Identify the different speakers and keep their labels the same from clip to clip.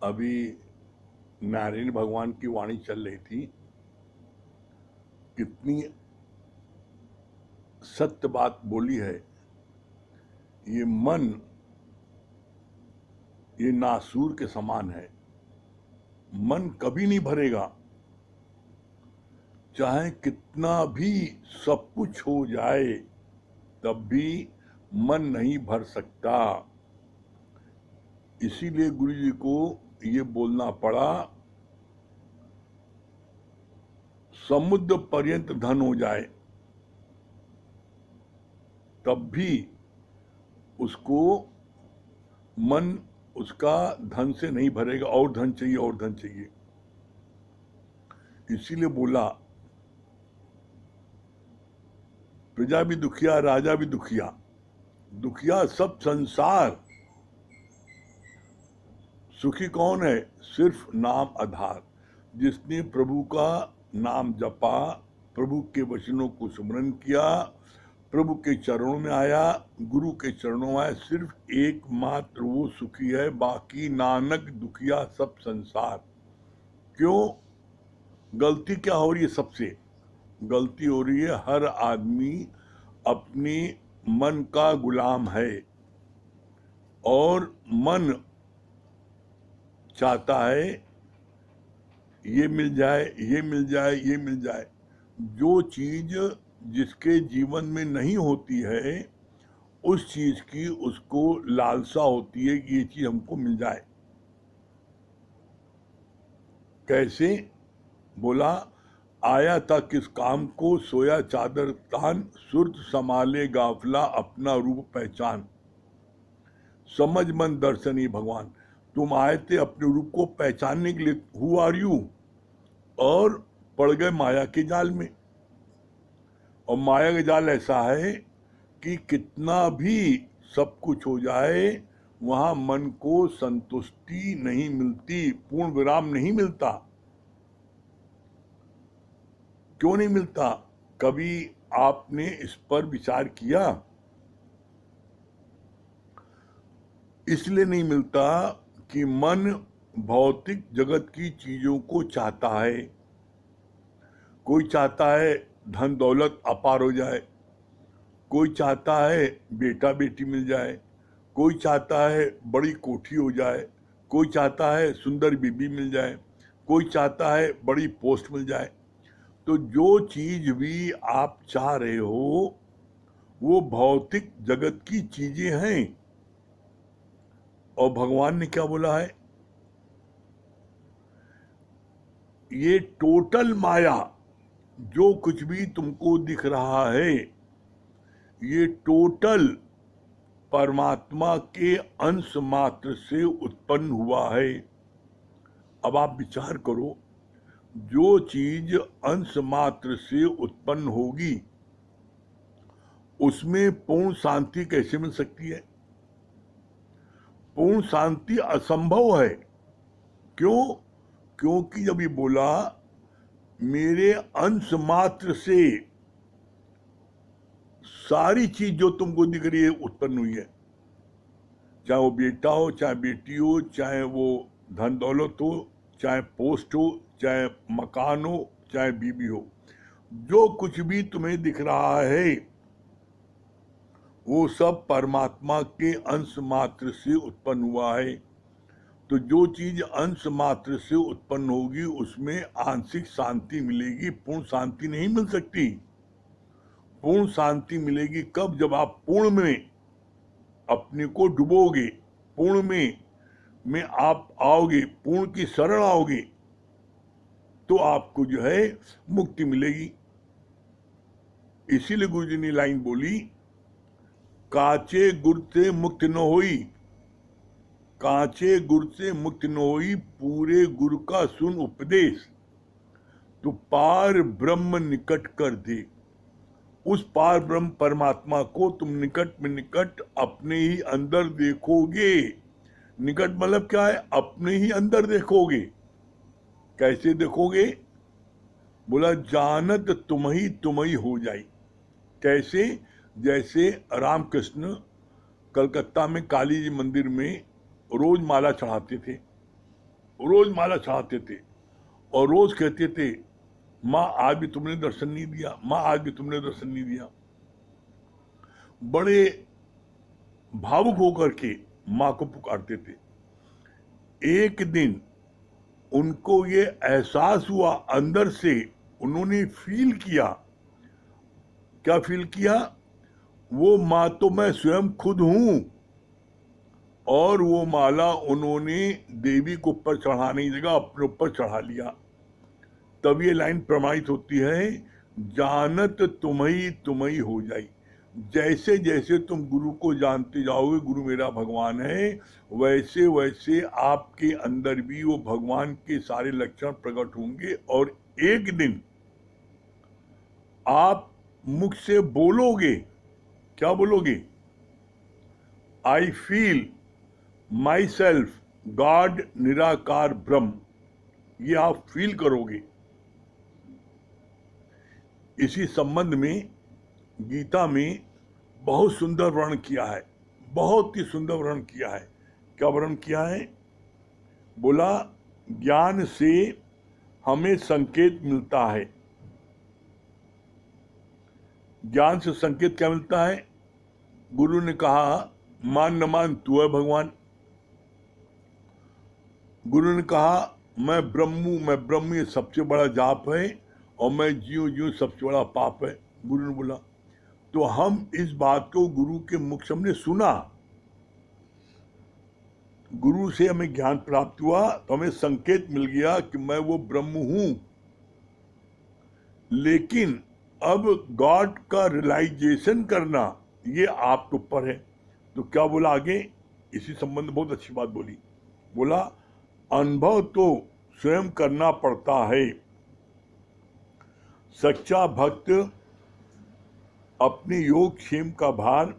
Speaker 1: अभी नारायण भगवान की वाणी चल रही थी। कितनी सत्य बात बोली है। ये मन ये नासूर के समान है। मन कभी नहीं भरेगा, चाहे कितना भी सब कुछ हो जाए, तब भी मन नहीं भर सकता। इसीलिए गुरु जी को ये बोलना पड़ा, समुद्र पर्यंत धन हो जाए तब भी उसको मन उसका धन से नहीं भरेगा, और धन चाहिए और धन चाहिए। इसीलिए बोला, प्रजा भी दुखिया राजा भी दुखिया, दुखिया सब संसार, सुखी कौन है? सिर्फ नाम आधार। जिसने प्रभु का नाम जपा, प्रभु के वचनों को स्मरण किया, प्रभु के चरणों में आया, गुरु के चरणों में आया, सिर्फ एकमात्र वो सुखी है, बाकी नानक दुखिया सब संसार। क्यों? गलती क्या हो रही है? सबसे गलती हो रही है, हर आदमी अपनी मन का गुलाम है और मन चाहता है ये मिल जाए, ये मिल जाए, ये मिल जाए। जो चीज जिसके जीवन में नहीं होती है, उस चीज की उसको लालसा होती है कि ये चीज हमको मिल जाए। कैसे? बोला, आया था किस काम को, सोया चादर तान, सुर्त संभाले गाफला अपना रूप पहचान। समझ मन दर्शनी भगवान, तुम आए थे अपने रूप को पहचानने के लिए, हु आर यू, और पड़ गए माया के जाल में। और माया का जाल ऐसा है कि कितना भी सब कुछ हो जाए, वहां मन को संतुष्टि नहीं मिलती, पूर्ण विराम नहीं मिलता। क्यों नहीं मिलता? कभी आपने इस पर विचार किया? इसलिए नहीं मिलता कि मन भौतिक जगत की चीजों को चाहता है। कोई चाहता है धन दौलत अपार हो जाए, कोई चाहता है बेटा बेटी मिल जाए, कोई चाहता है बड़ी कोठी हो जाए, कोई चाहता है सुंदर बीबी मिल जाए, कोई चाहता है बड़ी पोस्ट मिल जाए। तो जो चीज भी आप चाह रहे हो वो भौतिक जगत की चीजें हैं। और भगवान ने क्या बोला है? ये टोटल माया, जो कुछ भी तुमको दिख रहा है, ये टोटल परमात्मा के अंश मात्र से उत्पन्न हुआ है। अब आप विचार करो, जो चीज अंश मात्र से उत्पन्न होगी उसमें पूर्ण शांति कैसे मिल सकती है? पूर्ण शांति असंभव है। क्यों? क्योंकि जब ये बोला मेरे अंश मात्र से सारी चीज जो तुमको दिख रही है उत्पन्न हुई है, चाहे वो बेटा हो, चाहे बेटी हो, चाहे वो धन दौलत हो, चाहे पोस्ट हो, चाहे मकान हो, चाहे बीबी हो, जो कुछ भी तुम्हें दिख रहा है वो सब परमात्मा के अंश मात्र से उत्पन्न हुआ है। तो जो चीज अंश मात्र से उत्पन्न होगी उसमें आंशिक शांति मिलेगी, पूर्ण शांति नहीं मिल सकती। पूर्ण शांति मिलेगी कब? जब आप पूर्ण में अपने को डुबोगे, पूर्ण में आप आओगे, पूर्ण की शरण आओगे, तो आपको जो है मुक्ति मिलेगी। इसीलिए गुरु जी ने लाइन बोली, काचे गुर से मुक्त न होई, कांचे गुर से मुक्त न होई, पूरे गुरु का सुन उपदेश, तो पार ब्रह्म निकट कर दे। उस पार ब्रह्म परमात्मा को तुम निकट में निकट अपने ही अंदर देखोगे। निकट मतलब क्या है? अपने ही अंदर देखोगे। कैसे देखोगे? बोला, जानत तुम ही हो जाई। कैसे? जैसे रामकृष्ण कलकत्ता में काली जी मंदिर में रोज माला चढ़ाते थे, रोज माला चढ़ाते थे और रोज कहते थे, माँ आज भी तुमने दर्शन नहीं दिया, माँ आज भी तुमने दर्शन नहीं दिया। बड़े भावुक होकर के माँ को पुकारते थे। एक दिन उनको ये एहसास हुआ, अंदर से उन्होंने फील किया। क्या फील किया? वो माँ तो मैं स्वयं खुद हूं। और वो माला उन्होंने देवी को ऊपर चढ़ाने की जगह अपने ऊपर चढ़ा लिया। तब ये लाइन प्रमाणित होती है, जानत तुम्ही तुम्ही हो जाई। जैसे जैसे तुम गुरु को जानते जाओगे, गुरु मेरा भगवान है, वैसे वैसे आपके अंदर भी वो भगवान के सारे लक्षण प्रकट होंगे। और एक दिन आप मुख से बोलोगे, क्या बोलोगे? I feel my self God निराकार ब्रह्म। ये आप फील करोगे। इसी संबंध में गीता में बहुत सुंदर वर्णन किया है, बहुत ही सुंदर वर्णन किया है। क्या वर्णन किया है? बोला, ज्ञान से हमें संकेत मिलता है। ज्ञान से संकेत क्या मिलता है? गुरु ने कहा, मान न मान तू है भगवान। गुरु ने कहा, मैं ब्रह्म, ये सबसे बड़ा जाप है, और मैं जीव सबसे बड़ा पाप है। गुरु ने बोला। तो हम इस बात को गुरु के मुख से हमने सुना, गुरु से हमें ज्ञान प्राप्त हुआ, तो हमें संकेत मिल गया कि मैं वो ब्रह्म हूं। लेकिन अब गॉड का रियलाइजेशन करना ये आपके ऊपर है। तो क्या बोला आगे? इसी संबंध में बहुत अच्छी बात बोली। बोला, अनुभव तो स्वयं करना पड़ता है। सच्चा भक्त अपने योग क्षेम का भार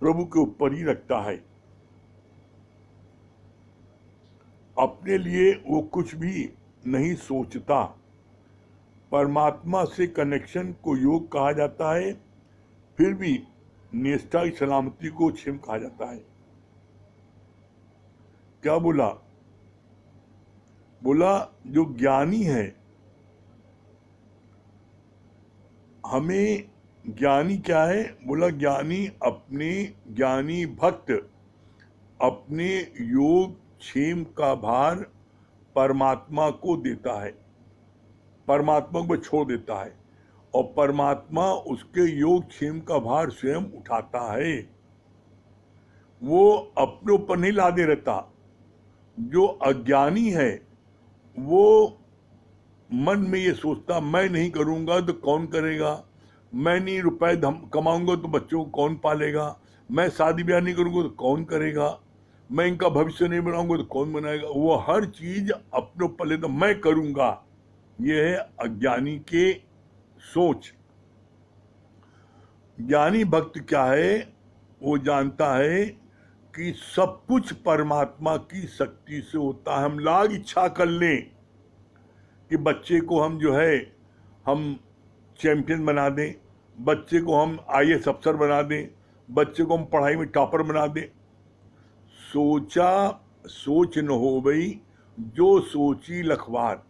Speaker 1: प्रभु के ऊपर ही रखता है। अपने लिए वो कुछ भी नहीं सोचता। परमात्मा से कनेक्शन को योग कहा जाता है, फिर भी निष्ठा की सलामती को क्षेम कहा जाता है। क्या बोला? बोला, जो ज्ञानी है, हमें ज्ञानी क्या है? बोला, ज्ञानी भक्त अपने योग क्षेम का भार परमात्मा को देता है, परमात्मा को छोड़ देता है, और परमात्मा उसके योग क्षेम का भार स्वयं उठाता है। वो अपने ऊपर नहीं लादे रहता। जो अज्ञानी है वो मन में ये सोचता, मैं नहीं करूंगा तो कौन करेगा, मैं नहीं रुपए कमाऊंगा तो बच्चों को कौन पालेगा, मैं शादी ब्याह नहीं करूंगा तो कौन करेगा, मैं इनका भविष्य नहीं बनाऊंगा तो कौन बनाएगा। वो हर चीज अपने ऊपर लेता, मैं करूंगा। ये है अज्ञानी के सोच। ज्ञानी भक्त क्या है? वो जानता है कि सब कुछ परमात्मा की शक्ति से होता है। हम लाख इच्छा कर लें कि बच्चे को हम हम चैंपियन बना दें, बच्चे को हम IAS अफसर बना दें, बच्चे को हम पढ़ाई में टॉपर बना दें, सोच न हो गई जो सोची लखवार।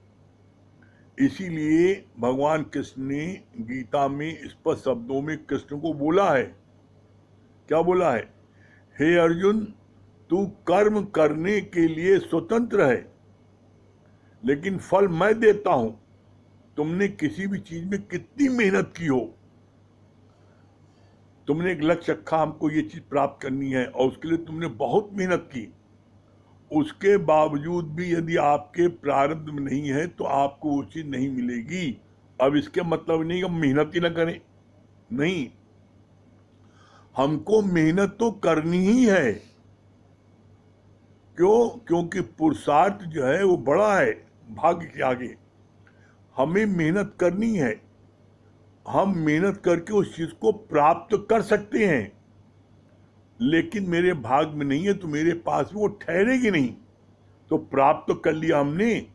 Speaker 1: इसीलिए भगवान कृष्ण ने गीता में स्पष्ट शब्दों में कृष्ण को बोला है। क्या बोला है? हे अर्जुन, तू कर्म करने के लिए स्वतंत्र है, लेकिन फल मैं देता हूं। तुमने किसी भी चीज में कितनी मेहनत की हो, तुमने एक लक्ष्य रखा, हमको ये चीज प्राप्त करनी है, और उसके लिए तुमने बहुत मेहनत की, उसके बावजूद भी यदि आपके प्रारब्ध में नहीं है तो आपको वो चीज नहीं मिलेगी। अब इसके मतलब नहीं कि हम मेहनत ही ना करें, नहीं, हमको मेहनत तो करनी ही है। क्यों? क्योंकि पुरुषार्थ जो है वो बड़ा है भाग्य के आगे। हमें मेहनत करनी है, हम मेहनत करके उस चीज को प्राप्त कर सकते हैं, लेकिन मेरे भाग में नहीं है तो मेरे पास वो ठहरेगी नहीं। तो प्राप्त कर लिया हमने,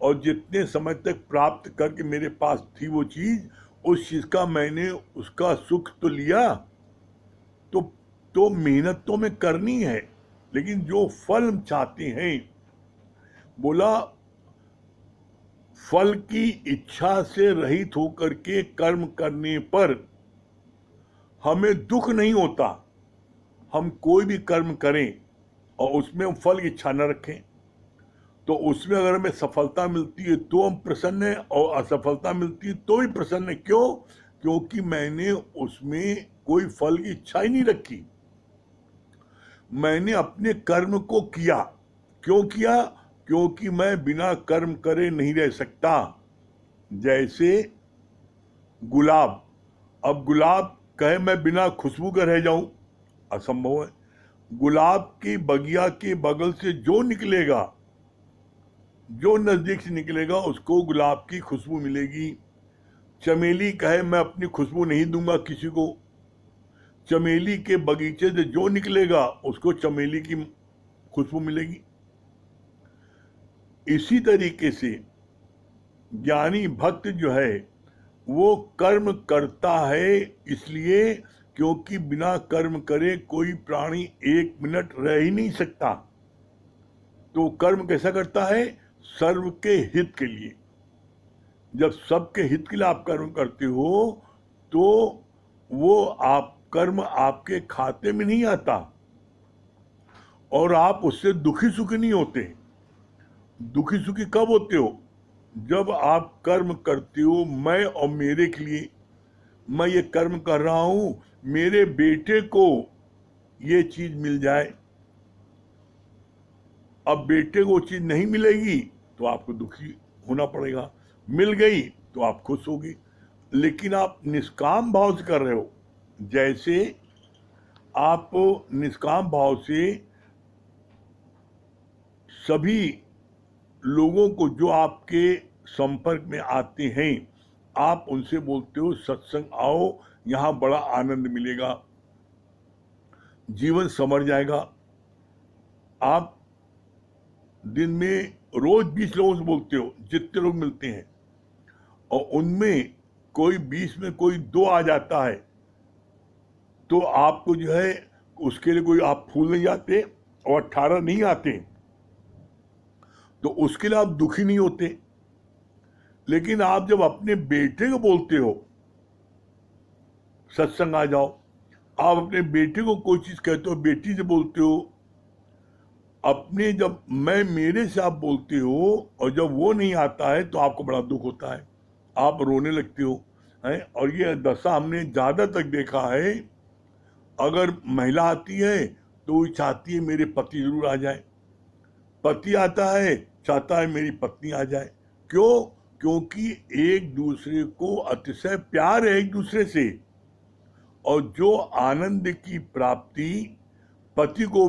Speaker 1: और जितने समय तक प्राप्त करके मेरे पास थी वो चीज, उस चीज का मैंने उसका सुख तो लिया। तो मेहनत तो हमें करनी है, लेकिन जो फल हम चाहते हैं बोला फल की इच्छा से रहित होकर के कर्म करने पर हमें दुख नहीं होता। हम कोई भी कर्म करें और उसमें हम फल की इच्छा न रखें, तो उसमें अगर हमें सफलता मिलती है तो हम प्रसन्न हैं, और असफलता मिलती है तो भी प्रसन्न है। क्यों? क्योंकि मैंने उसमें कोई फल की इच्छा ही नहीं रखी, मैंने अपने कर्म को किया। क्यों किया? क्योंकि मैं बिना कर्म करे नहीं रह सकता। जैसे गुलाब, अब गुलाब कहे मैं बिना खुशबू के रह जाऊं, असंभव है। गुलाब की बगिया के बगल से जो निकलेगा, जो नजदीक से निकलेगा, उसको गुलाब की खुशबू मिलेगी। चमेली कहे मैं अपनी खुशबू नहीं दूंगा किसी को, चमेली के बगीचे से जो निकलेगा उसको चमेली की खुशबू मिलेगी। इसी तरीके से ज्ञानी भक्त जो है वो कर्म करता है, इसलिए क्योंकि बिना कर्म करे कोई प्राणी एक मिनट रह ही नहीं सकता। तो कर्म कैसा करता है? सर्व के हित के लिए। जब सबके हित के लिए आप कर्म करते हो तो वो आप कर्म आपके खाते में नहीं आता और आप उससे दुखी सुखी नहीं होते। दुखी सुखी कब होते हो? जब आप कर्म करते हो मैं और मेरे के लिए, मैं ये कर्म कर रहा हूं मेरे बेटे को ये चीज मिल जाए। अब बेटे को चीज नहीं मिलेगी तो आपको दुखी होना पड़ेगा, मिल गई तो आप खुश होगी। लेकिन आप निष्काम भाव से कर रहे हो, जैसे आप निष्काम भाव से सभी लोगों को जो आपके संपर्क में आते हैं आप उनसे बोलते हो सत्संग आओ, यहां बड़ा आनंद मिलेगा, जीवन संवर जाएगा। आप दिन में रोज 20 लोगों से बोलते हो, जितने लोग मिलते हैं, और उनमें कोई 20 में कोई 2 आ जाता है तो आपको जो है उसके लिए कोई आप फूल नहीं जाते, और 18 नहीं आते तो उसके लिए आप दुखी नहीं होते। लेकिन आप जब अपने बेटे को बोलते हो सत्संग आ जाओ, आप अपने बेटे को कोई चीज कहते हो, बेटी से बोलते हो, अपने जब मैं मेरे से आप बोलते हो और जब वो नहीं आता है तो आपको बड़ा दुख होता है, आप रोने लगते हो हैं। और ये दशा हमने ज्यादा तक देखा है। अगर महिला आती है तो वो चाहती है मेरे पति जरूर आ जाए, पति आता है चाहता है मेरी पत्नी आ जाए। क्यों? क्योंकि एक दूसरे को अतिशय प्यार है एक दूसरे से, और जो आनंद की प्राप्ति पति को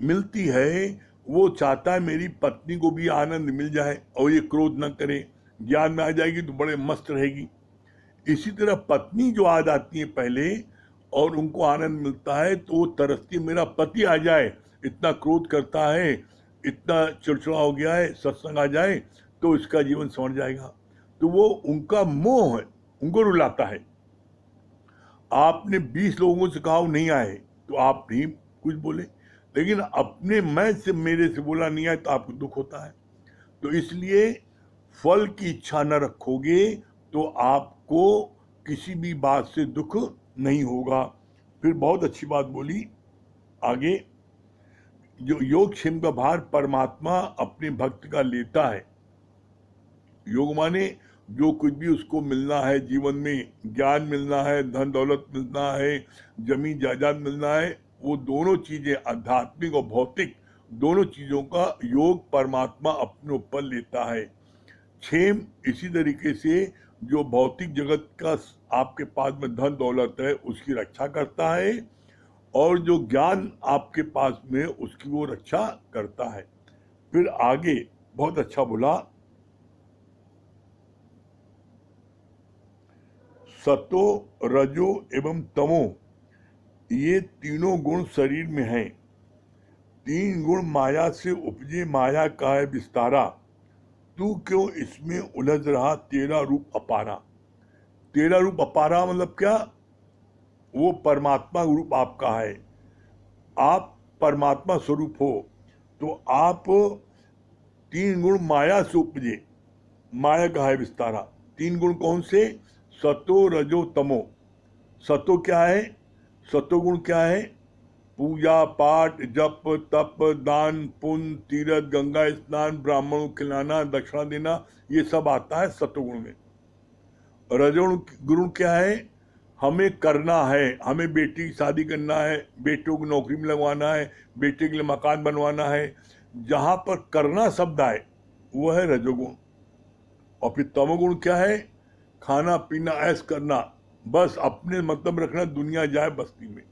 Speaker 1: मिलती है वो चाहता है मेरी पत्नी को भी आनंद मिल जाए और ये क्रोध न करे, ज्ञान में आ जाएगी तो बड़े मस्त रहेगी। इसी तरह पत्नी जो आ जाती है पहले और उनको आनंद मिलता है तो वो तरसती मेरा पति आ जाए, इतना क्रोध करता है, इतना चिड़चिड़ा हो गया है, सत्संग आ जाए तो इसका जीवन संवर जाएगा। तो वो उनका मोह है, उनको रुलाता है। आपने 20 लोगों से कहा नहीं आए तो आप नहीं कुछ बोले, लेकिन अपने मैं से मेरे से बोला नहीं आए तो आपको दुख होता है। तो इसलिए फल की इच्छा न रखोगे तो आपको किसी भी बात से दुख नहीं होगा। फिर बहुत अच्छी बात बोली आगे, जो योग क्षेम का भार परमात्मा अपने भक्त का लेता है। योग माने जो कुछ भी उसको मिलना है जीवन में, ज्ञान मिलना है, धन दौलत मिलना है, जमीन जायदाद मिलना है, वो दोनों चीजें आध्यात्मिक और भौतिक दोनों चीजों का योग परमात्मा अपने ऊपर लेता है। क्षेम इसी तरीके से जो भौतिक जगत का आपके पास में धन दौलत है उसकी रक्षा करता है, और जो ज्ञान आपके पास में उसकी वो रक्षा करता है। फिर आगे बहुत अच्छा बोला, सतो रजो एवं तमो ये तीनों गुण शरीर में हैं। 3 गुण माया से उपजे, माया का है विस्तारा, तू क्यों इसमें उलझ रहा, तेरा रूप अपारा। तेरा रूप अपारा मतलब क्या? वो परमात्मा रूप आपका है, आप परमात्मा स्वरूप हो, तो आप तीन गुण माया से उपजे, माया का है विस्तारा। तीन गुण कौन से? सतो रजो तमो। सतो क्या है? सतो गुण क्या है? पूजा पाठ, जप तप, दान पुण्य, तीर्थ, गंगा स्नान, ब्राह्मणों को खिलाना, दक्षिणा देना, ये सब आता है सतोगुण में। रजोगुण गुण क्या है? हमें करना है, हमें बेटी की शादी करना है, बेटों को नौकरी में लगवाना है, बेटे के लिए मकान बनवाना है, जहां पर करना शब्द आए वो है रजोगुण। और फिर तमोगुण क्या है? खाना पीना ऐश करना, बस अपने मतलब रखना, दुनिया जाए बस्ती में।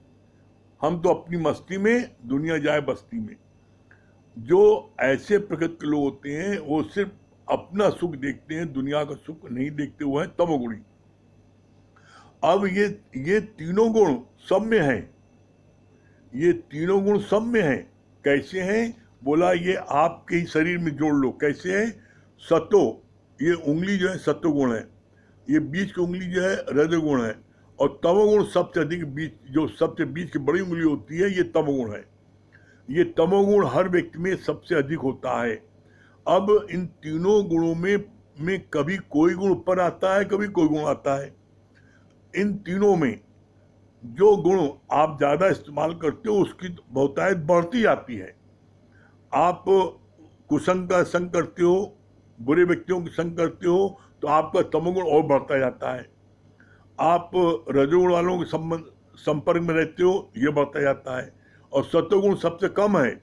Speaker 1: हम तो अपनी मस्ती में, दुनिया जाए बस्ती में। जो ऐसे प्रकृति के लोग होते हैं वो सिर्फ अपना सुख देखते हैं, दुनिया का सुख नहीं देखते, हुए हैं तमोगुणी। अब ये तीनों गुण सब में हैं, ये तीनों गुण सब में हैं। कैसे हैं? बोला ये आपके ही शरीर में जोड़ लो। कैसे है? सतो, ये उंगली जो है सत्वगुण है, ये बीच की उंगली जो है रजोगुण है, और तमोगुण सबसे अधिक, बीच जो सबसे बीच की बड़ी उंगली होती है ये तमोगुण है। ये तमोगुण हर व्यक्ति में सबसे अधिक होता है। अब इन तीनों गुणों में कभी कोई गुण ऊपर आता है, कभी कोई गुण आता है। इन तीनों में जो गुण आप ज्यादा इस्तेमाल करते हो उसकी बहुतायत बढ़ती जाती है। आप कुसंग का संग करते हो, बुरे व्यक्तियों के संग करते हो, तो आपका तमोगुण और बढ़ता जाता है। आप रजोगुण वालों के संपर्क में रहते हो, ये बढ़ता जाता है। और सत्वगुण सबसे कम है।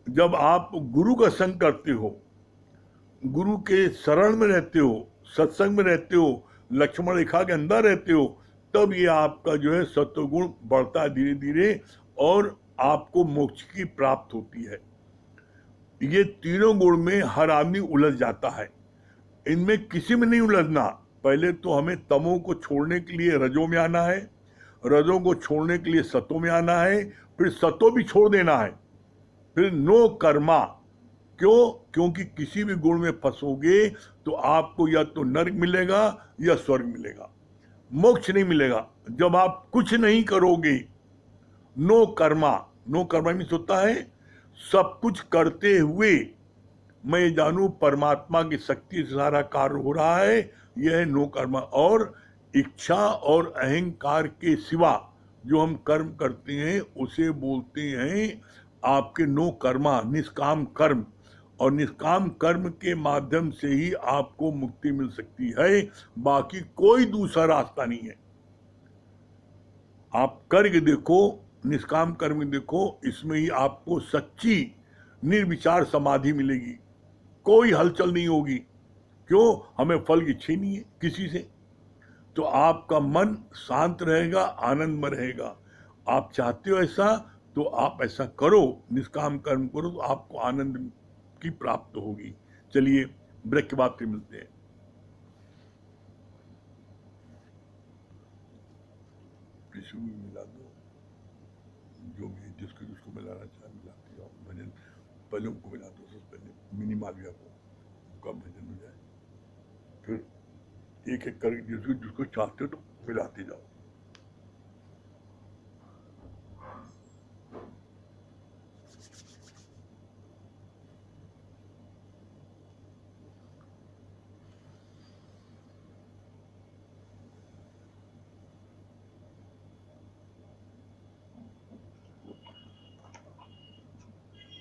Speaker 1: जब आप गुरु का संग करते हो, गुरु के शरण में रहते हो, सत्संग में रहते हो, लक्ष्मण रेखा के अंदर रहते हो, तब ये आपका जो है सत्वगुण बढ़ता है धीरे धीरे, और आपको मोक्ष की प्राप्त होती है। ये तीनों गुण में हर आदमी उलझ जाता है, इनमें किसी में नहीं उलझना। पहले तो हमें तमो को छोड़ने के लिए रजो में आना है, रजो को छोड़ने के लिए सतो में आना है, फिर सतो भी छोड़ देना है, फिर नो कर्मा। क्यों? क्योंकि किसी भी गुण में फंसोगे तो आपको या तो नरक मिलेगा या स्वर्ग मिलेगा, मोक्ष नहीं मिलेगा। जब आप कुछ नहीं करोगे, no karma, no karma means होता है सब कुछ करते हुए मैं जानू परमात्मा की शक्ति से सारा कार्य हो रहा है, यह है नो कर्मा। और इच्छा और अहंकार के सिवा जो हम कर्म करते हैं उसे बोलते हैं आपके नो कर्मा, निष्काम कर्म। और निष्काम कर्म के माध्यम से ही आपको मुक्ति मिल सकती है, बाकी कोई दूसरा रास्ता नहीं है। आप करके देखो, निष्काम कर्म देखो, इसमें ही आपको सच्ची निर्विचार समाधि मिलेगी, कोई हलचल नहीं होगी। क्यों? हमें फल की इच्छा नहीं है किसी से, तो आपका मन शांत रहेगा, आनंद में रहेगा। आप चाहते हो ऐसा, तो आप ऐसा करो, निष्काम कर्म करो, तो आपको आनंद की प्राप्त होगी। चलिए ब्रेक के बाद फिर मिलते हैं। किसी को मिला दो, जो भी जिसको जिसको मिलाना चाहे मिलाते जाओ। भजन पहले उनको मिला दो, सबसे पहले मिनी मालविया को, उनका भजन हो जाए, फिर एक एक करके जिसको जिसको चाहते हो तो मिलाते जाओ।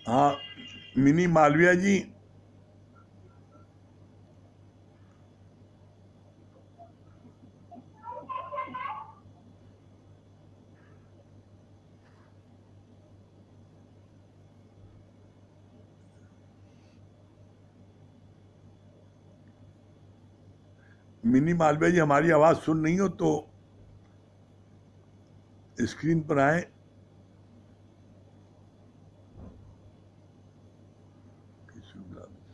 Speaker 1: हाँ मिनी मालविया जी, मिनी मालविया जी हमारी आवाज सुन नहीं हो तो स्क्रीन पर आए। किसी को मिला दो।